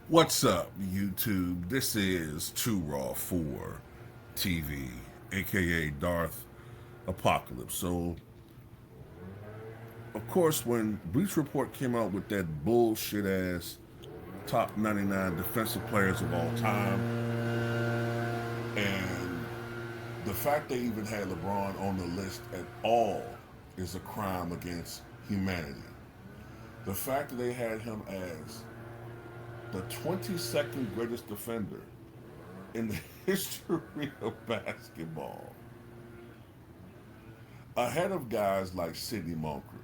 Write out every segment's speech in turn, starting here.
What's up, YouTube? This is Too Raw for TV, aka Darth Apocalypse. So, of course, when Bleach Report came out with that bullshit ass top 99 defensive players of all time, and the fact they even had LeBron on the list at all is a crime against humanity. The fact that they had him as the 22nd greatest defender in the history of basketball, ahead of guys like Sidney Moncrief,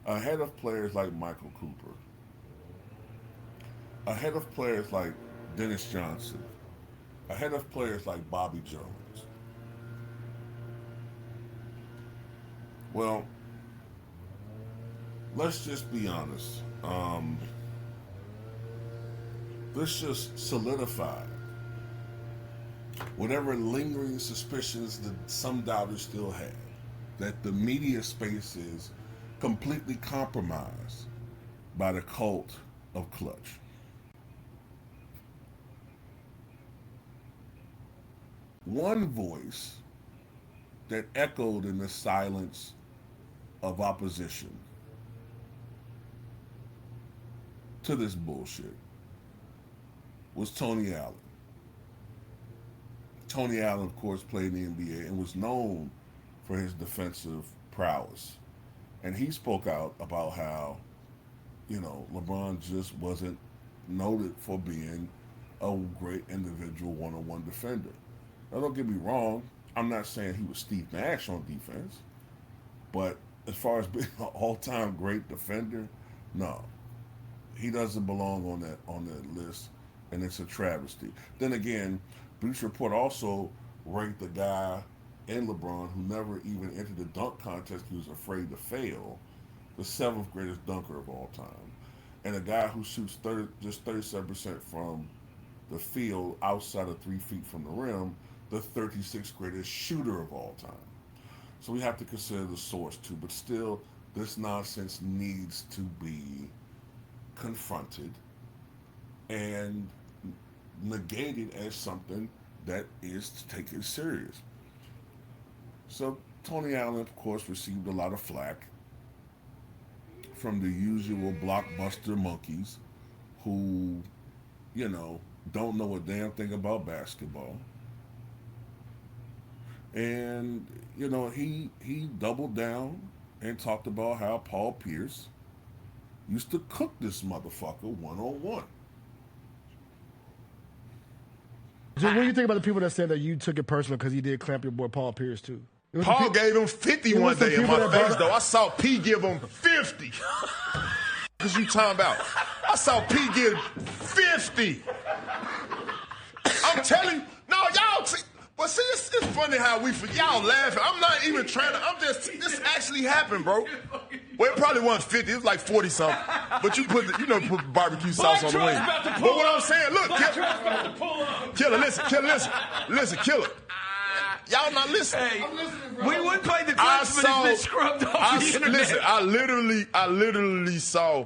ahead of players like Michael Cooper, ahead of players like Dennis Johnson, ahead of players like Bobby Jones. Well, let's just be honest. This just solidified whatever lingering suspicions that some doubters still have, that the media space is completely compromised by the cult of clutch. One voice that echoed in the silence of opposition to this bullshit was Tony Allen. Tony Allen, of course, played in the NBA and was known for his defensive prowess. And he spoke out about how, LeBron just wasn't noted for being a great individual one-on-one defender. Now, don't get me wrong. I'm not saying he was Steve Nash on defense, but as far as being an all-time great defender, no, he doesn't belong on that list, and it's a travesty. Then again, Bleach Report also ranked the guy in LeBron who never even entered the dunk contest. He was afraid to fail, the seventh greatest dunker of all time, and a guy who shoots just 37% from the field outside of 3 feet from the rim, the 36th greatest shooter of all time. So we have to consider the source too, but still, this nonsense needs to be confronted and negated as something that is taken serious. So Tony Allen, of course, received a lot of flack from the usual blockbuster monkeys who, don't know a damn thing about basketball. And, he doubled down and talked about how Paul Pierce used to cook this motherfucker one on one. Just what do you think about the people that said that you took it personal because he did clamp your boy Paul Pierce too? Paul gave him 50 one day in my face, though. I saw P give him 50. Because you talking about? I saw P give 50. I'm telling you. No, y'all. But see, it's funny how y'all laughing. I'm not even trying to. This actually happened, bro. Well, it probably wasn't 50. It was like 40 something. But you put barbecue sauce on the wing. But what I'm saying, look, Killer, listen, Killer. Y'all not listening. Hey, we would play the clips, but it's been scrubbed off the internet. Listen, I literally saw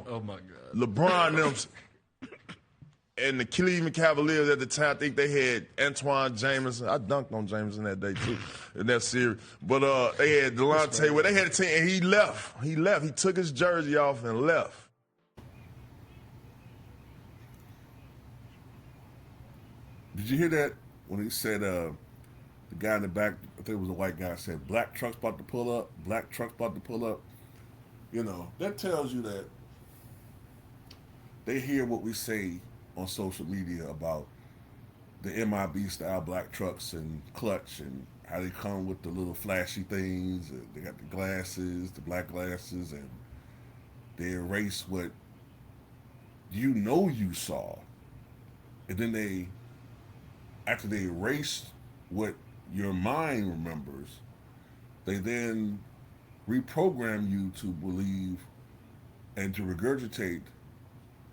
LeBron them and the Cleveland Cavaliers at the time. I think they had Antoine Jameson. I dunked on Jameson that day too in that series. But they had Delonte. Well, they had a team, and he left. He took his jersey off and left. Did you hear that when he said the guy in the back, I think it was a white guy, said, "Black truck's about to pull up, black truck's about to pull up." That tells you that they hear what we say on social media about the MIB style black trucks and clutch and how they come with the little flashy things. And they got the glasses, the black glasses, and they erase what you saw. And then after they erase what your mind remembers, they then reprogram you to believe and to regurgitate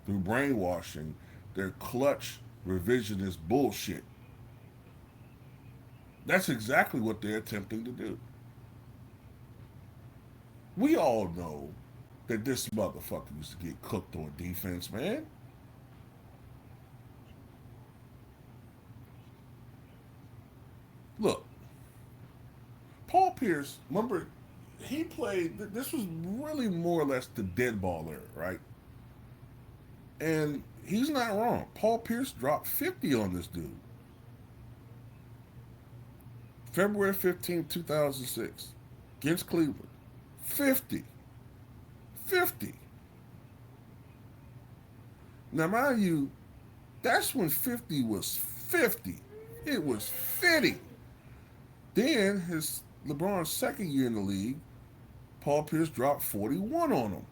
through brainwashing their clutch revisionist bullshit. That's exactly what they're attempting to do. We all know that this motherfucker used to get cooked on defense, man. Look, Paul Pierce, remember, he played, this was really more or less the dead ball era, right? And he's not wrong. Paul Pierce dropped 50 on this dude. February 15th, 2006, against Cleveland. 50. 50. Now, mind you, that's when 50 was 50. It was 50. Then, his LeBron's second year in the league, Paul Pierce dropped 41 on him.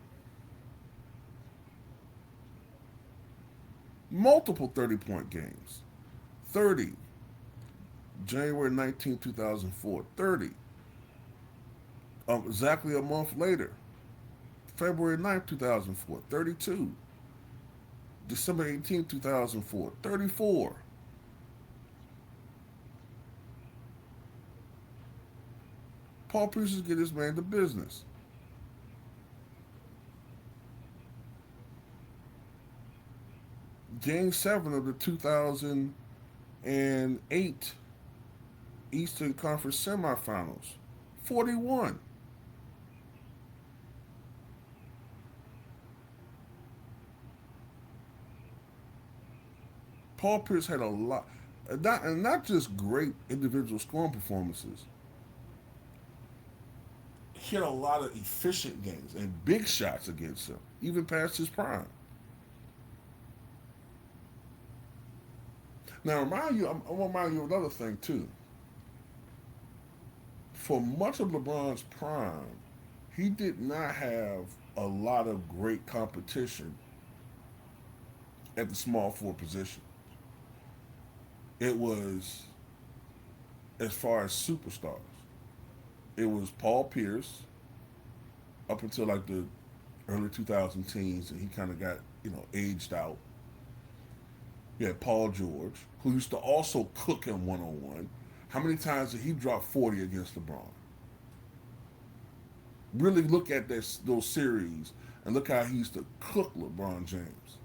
Multiple 30-point games. 30. January 19, 2004. 30. Exactly a month later, February 9th, 2004. 32. December 18, 2004. 34. Paul Pierce is getting this man to business. Game 7 of the 2008 Eastern Conference semifinals. 41. Paul Pierce had a lot, not just great individual scoring performances. He had a lot of efficient games and big shots against him, even past his prime. Now, I'm going to remind you of another thing, too. For much of LeBron's prime, he did not have a lot of great competition at the small forward position. It was, as far as superstars, it was Paul Pierce up until like the early 2000 teens, and he kind of got, aged out. You had Paul George, who used to also cook him one-on-one. How many times did he drop 40 against LeBron? Really look at those series and look how he used to cook LeBron James.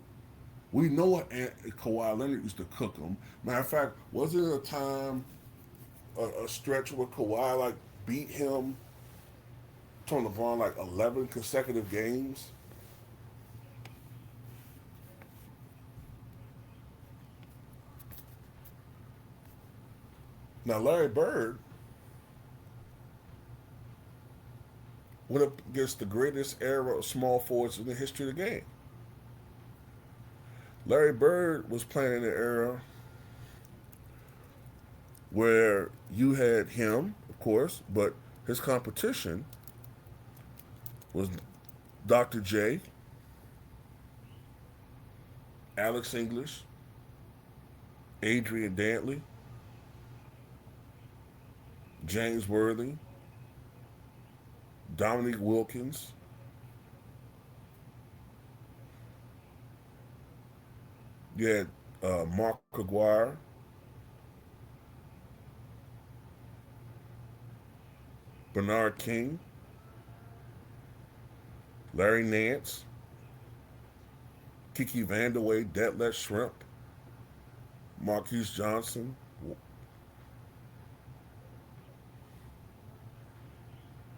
We know Kawhi Leonard used to cook him. Matter of fact, wasn't it a time, a stretch where Kawhi beat him, told LeBron 11 consecutive games? Now, Larry Bird went up against the greatest era of small forwards in the history of the game. Larry Bird was playing in an era where you had him, of course, but his competition was Dr. J, Alex English, Adrian Dantley, James Worthy, Dominique Wilkins, you had Mark Aguirre, Bernard King, Larry Nance, Kiki Vandeweghe, Detlef Shrimp, Marquise Johnson,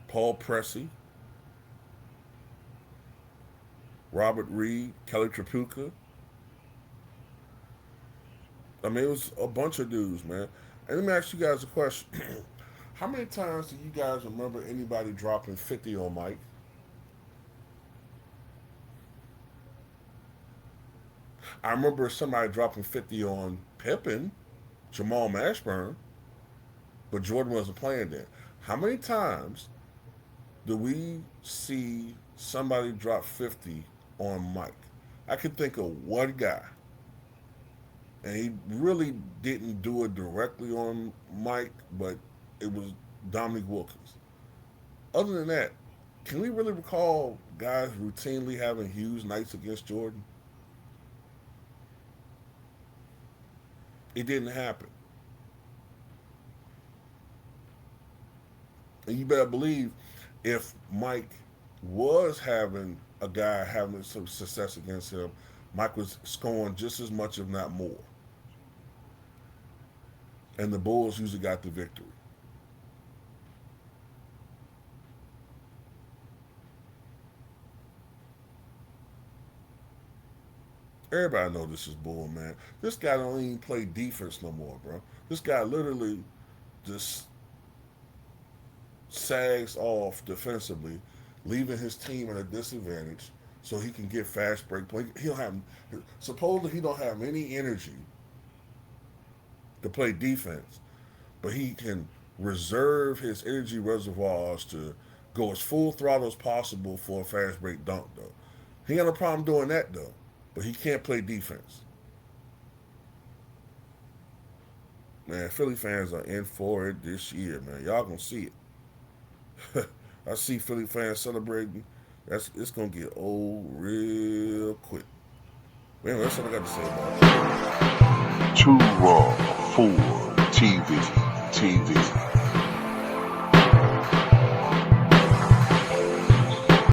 Paul Pressey, Robert Reed, Kelly Tripucka. I mean, it was a bunch of dudes, man. And let me ask you guys a question. How many times do you guys remember anybody dropping 50 on Mike? I remember somebody dropping 50 on Pippen, Jamal Mashburn, but Jordan wasn't playing then. How many times do we see somebody drop 50 on Mike? I can think of one guy, and he really didn't do it directly on Mike, but it was Dominique Wilkins. Other than that, can we really recall guys routinely having huge nights against Jordan? It didn't happen. And you better believe if Mike was having a guy having some success against him, Mike was scoring just as much, if not more. and the Bulls usually got the victory. Everybody know this is bull, man. This guy don't even play defense no more, bro. This guy literally just sags off defensively, leaving his team at a disadvantage so he can get fast break play. He don't have, supposedly he don't have any energy to play defense, but he can reserve his energy reservoirs to go as full throttle as possible for a fast break dunk, though. He ain't got no problem doing that, though, but he can't play defense. Man, Philly fans are in for it this year, man. Y'all gonna see it. I see Philly fans celebrating. It's gonna get old real quick. Man, that's what I got to say about it. Too raw for TV.